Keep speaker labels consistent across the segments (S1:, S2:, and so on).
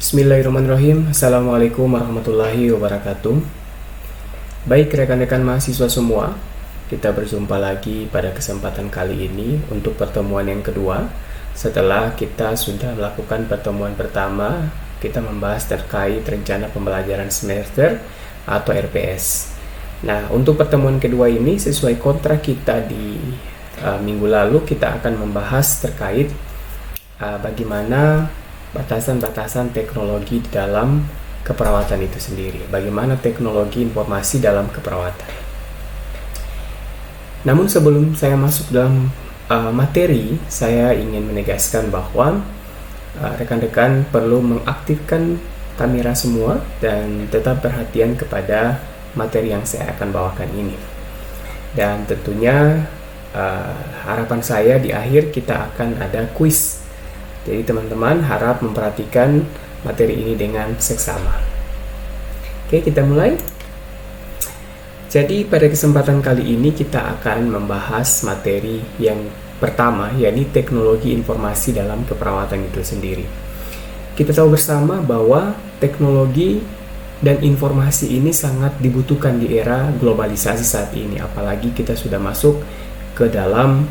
S1: Bismillahirrahmanirrahim. Assalamualaikum warahmatullahi wabarakatuh. Baik rekan-rekan mahasiswa semua, kita berjumpa lagi pada kesempatan kali ini untuk pertemuan yang kedua. Setelah kita sudah melakukan pertemuan pertama, kita membahas terkait rencana pembelajaran semester atau RPS. Nah, untuk pertemuan kedua ini sesuai kontrak kita di minggu lalu, kita akan membahas terkait bagaimana batasan-batasan teknologi di dalam keperawatan itu sendiri. Bagaimana teknologi informasi dalam keperawatan. Namun sebelum saya masuk dalam materi, saya ingin menegaskan bahwa rekan-rekan perlu mengaktifkan kamera semua dan tetap perhatian kepada materi yang saya akan bawakan ini. Dan tentunya harapan saya di akhir kita akan ada kuis. Jadi teman-teman harap memperhatikan materi ini dengan seksama. Oke, kita mulai. Jadi pada kesempatan kali ini kita akan membahas materi yang pertama, yakni teknologi informasi dalam keperawatan itu sendiri. Kita tahu bersama bahwa teknologi dan informasi ini sangat dibutuhkan di era globalisasi saat ini, apalagi kita sudah masuk ke dalam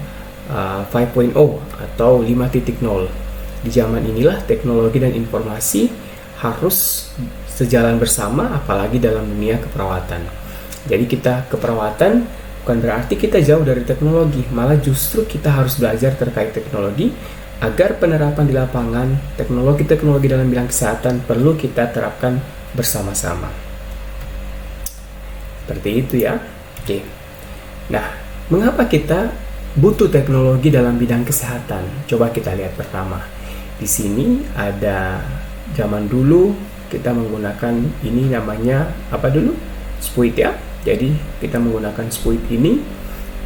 S1: 5.0 atau 5.0. Di zaman inilah teknologi dan informasi harus sejalan bersama, apalagi dalam dunia keperawatan. Jadi kita keperawatan bukan berarti kita jauh dari teknologi, malah justru kita harus belajar terkait teknologi agar penerapan di lapangan teknologi-teknologi dalam bidang kesehatan perlu kita terapkan bersama-sama. Seperti itu ya. Oke. Nah, mengapa kita butuh teknologi dalam bidang kesehatan? Coba kita lihat pertama. Di sini ada zaman dulu kita menggunakan ini namanya apa dulu? Spuit ya. Jadi kita menggunakan spuit ini,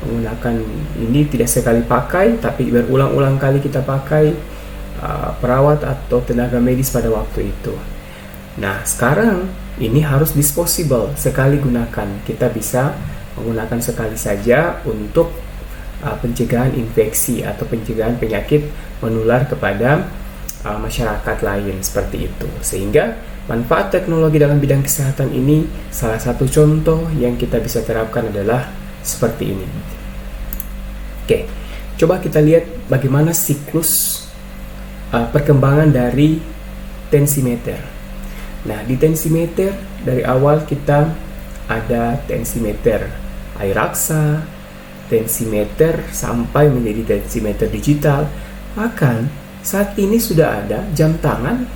S1: menggunakan ini tidak sekali pakai tapi berulang-ulang kali kita pakai, perawat atau tenaga medis pada waktu itu. Nah, sekarang ini harus disposable, sekali gunakan. Kita bisa menggunakan sekali saja untuk pencegahan infeksi atau pencegahan penyakit menular kepada masyarakat lain seperti itu. Sehingga manfaat teknologi dalam bidang kesehatan ini salah satu contoh yang kita bisa terapkan adalah seperti ini. Oke, coba kita lihat bagaimana siklus perkembangan dari tensimeter. Nah, di tensimeter dari awal kita ada tensimeter air raksa, tensimeter sampai menjadi tensimeter digital. Bahkan saat ini sudah ada jam tangan,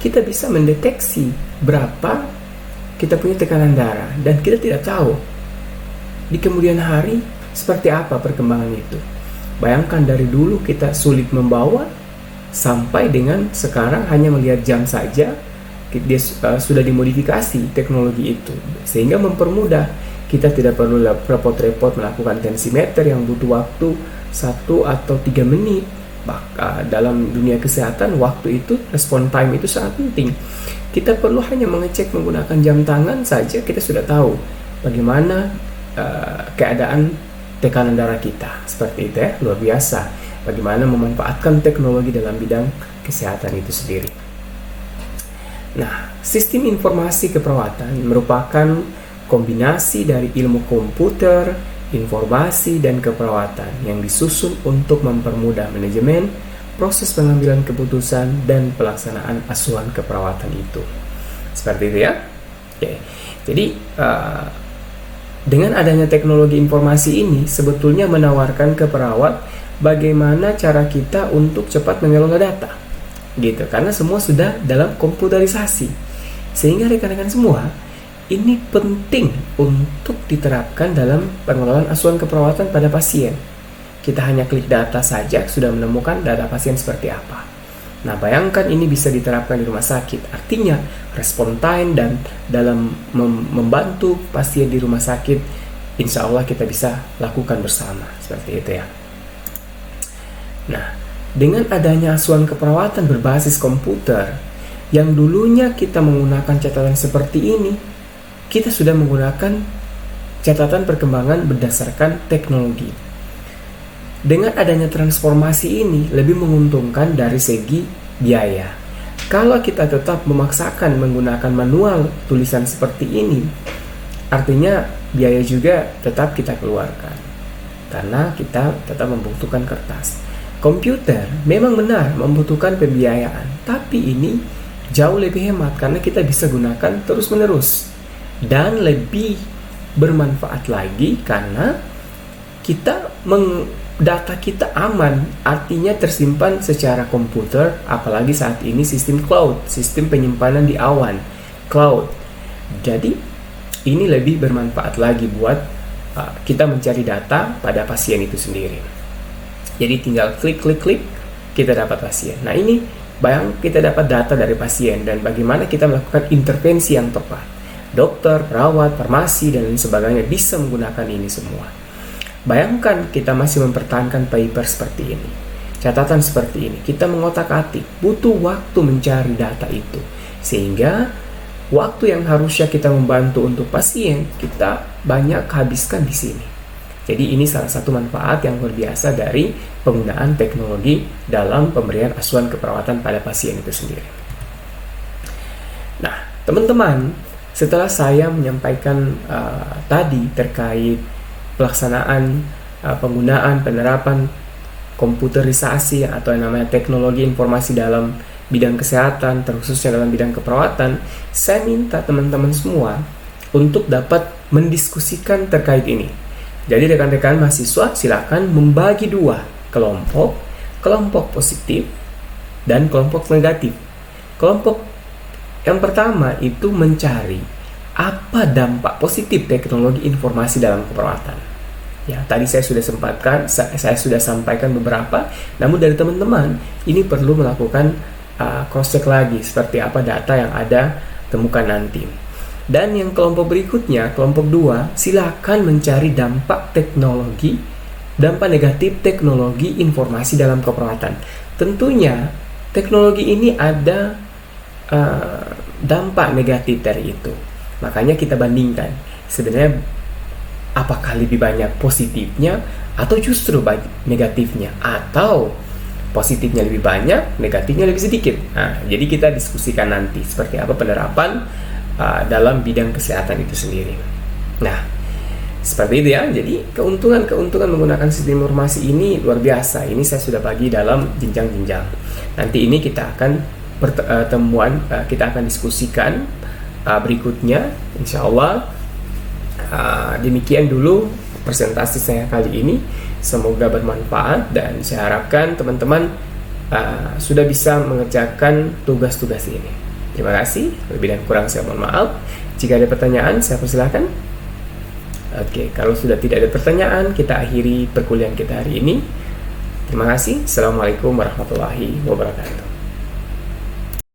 S1: kita bisa mendeteksi berapa kita punya tekanan darah dan kita tidak tahu di kemudian hari seperti apa perkembangan itu. Bayangkan dari dulu kita sulit membawa sampai dengan sekarang hanya melihat jam saja dia sudah dimodifikasi teknologi itu sehingga mempermudah. Kita tidak perlu repot-repot melakukan tensimeter yang butuh waktu 1 atau 3 menit. Bahkan dalam dunia kesehatan waktu itu, respon time itu sangat penting. Kita perlu hanya mengecek menggunakan jam tangan saja, kita sudah tahu bagaimana keadaan tekanan darah kita. Seperti itu ya, luar biasa. Bagaimana memanfaatkan teknologi dalam bidang kesehatan itu sendiri. Nah, sistem informasi keperawatan merupakan kombinasi dari ilmu komputer, informasi, dan keperawatan yang disusun untuk mempermudah manajemen, proses pengambilan keputusan, dan pelaksanaan asuhan keperawatan itu. Seperti itu ya. Oke. Jadi dengan adanya teknologi informasi ini sebetulnya menawarkan ke perawat bagaimana cara kita untuk cepat mengelola data. Gitu. Karena semua sudah dalam komputerisasi. Sehingga rekan-rekan semua ini penting untuk diterapkan dalam pengelolaan asuhan keperawatan pada pasien. Kita hanya klik data saja sudah menemukan data pasien seperti apa. Nah, bayangkan ini bisa diterapkan di rumah sakit. Artinya, respon time dan dalam membantu pasien di rumah sakit, insya Allah kita bisa lakukan bersama. Seperti itu ya. Nah, dengan adanya asuhan keperawatan berbasis komputer, yang dulunya kita menggunakan catatan seperti ini, kita sudah menggunakan catatan perkembangan berdasarkan teknologi. Dengan adanya transformasi ini lebih menguntungkan dari segi biaya. Kalau kita tetap memaksakan menggunakan manual tulisan seperti ini, artinya biaya juga tetap kita keluarkan, karena kita tetap membutuhkan kertas. Komputer memang benar membutuhkan pembiayaan, tapi ini jauh lebih hemat karena kita bisa gunakan terus-menerus dan lebih bermanfaat lagi karena data kita aman, artinya tersimpan secara komputer, apalagi saat ini sistem cloud, sistem penyimpanan di awan, cloud. Jadi ini lebih bermanfaat lagi buat kita mencari data pada pasien itu sendiri. Jadi tinggal klik, kita dapat pasien. Nah ini bayang kita dapat data dari pasien dan bagaimana kita melakukan intervensi yang tepat. Dokter, perawat, farmasi, dan lain sebagainya bisa menggunakan ini semua. Bayangkan kita masih mempertahankan paper seperti ini, catatan seperti ini, kita mengotak-atik, butuh waktu mencari data itu, sehingga waktu yang harusnya kita membantu untuk pasien, kita banyak habiskan di sini. Jadi ini salah satu manfaat yang luar biasa dari penggunaan teknologi dalam pemberian asuhan keperawatan pada pasien itu sendiri. Nah, teman-teman, setelah saya menyampaikan tadi terkait pelaksanaan penggunaan penerapan komputerisasi atau yang namanya teknologi informasi dalam bidang kesehatan, terkhususnya dalam bidang keperawatan, saya minta teman-teman semua untuk dapat mendiskusikan terkait ini. Jadi rekan-rekan mahasiswa silakan membagi dua kelompok positif dan kelompok negatif. Kelompok yang pertama itu mencari apa dampak positif teknologi informasi dalam keperawatan. Ya, tadi saya sudah sampaikan beberapa, namun dari teman-teman ini perlu melakukan cross check lagi seperti apa data yang ada temukan nanti. Dan yang kelompok berikutnya, kelompok 2, silakan mencari dampak negatif teknologi informasi dalam keperawatan. Tentunya teknologi ini ada dampak negatif dari itu. Makanya kita bandingkan sebenarnya apakah lebih banyak positifnya atau justru negatifnya, atau positifnya lebih banyak, negatifnya lebih sedikit. Nah, jadi kita diskusikan nanti seperti apa penerapan dalam bidang kesehatan itu sendiri. Nah, seperti itu ya. Jadi keuntungan menggunakan sistem informasi ini luar biasa. Ini saya sudah bagi dalam jenjang-jenjang. Nanti ini kita akan kita akan diskusikan berikutnya, insya Allah. Demikian dulu presentasi saya kali ini. Semoga bermanfaat dan saya harapkan teman-teman sudah bisa mengerjakan tugas-tugas ini. Terima kasih. Lebih dan kurang saya mohon maaf. Jika ada pertanyaan, saya persilahkan. Oke, kalau sudah tidak ada pertanyaan, kita akhiri perkuliahan kita hari ini. Terima kasih. Assalamualaikum warahmatullahi wabarakatuh.